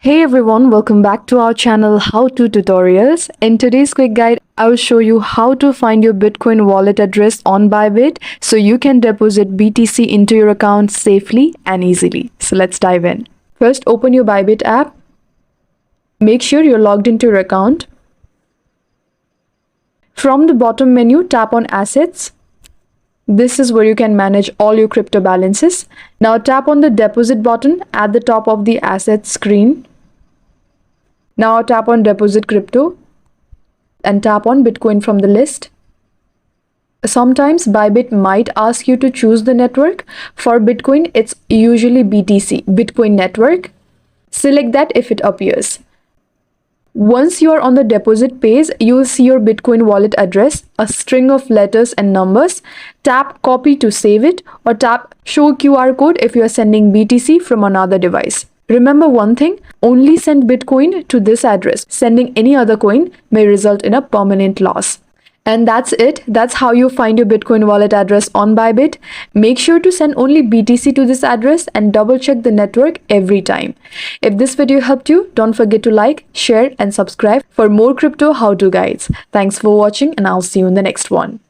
Hey everyone, welcome back to our channel How To Tutorials. In today's quick guide, I will show you how to find your Bitcoin wallet address on Bybit so you can deposit BTC into your account safely and easily. So let's dive in. First, open your Bybit app. Make sure you're logged into your account. From the bottom menu, tap on Assets. This is where you can manage all your crypto balances. Now tap on the deposit button at the top of the Assets screen. Now tap on Deposit Crypto and tap on Bitcoin from the list. Sometimes Bybit might ask you to choose the network. For Bitcoin, it's usually BTC, Bitcoin Network. Select that if it appears. Once you are on the deposit page, you will see your Bitcoin wallet address, a string of letters and numbers. Tap Copy to save it or tap Show QR code if you are sending BTC from another device. Remember one thing, only send Bitcoin to this address. Sending any other coin may result in a permanent loss. And that's it. That's how you find your Bitcoin wallet address on Bybit. Make sure to send only BTC to this address and double check the network every time. If this video helped you, don't forget to like, share and subscribe for more crypto how-to guides. Thanks for watching and I'll see you in the next one.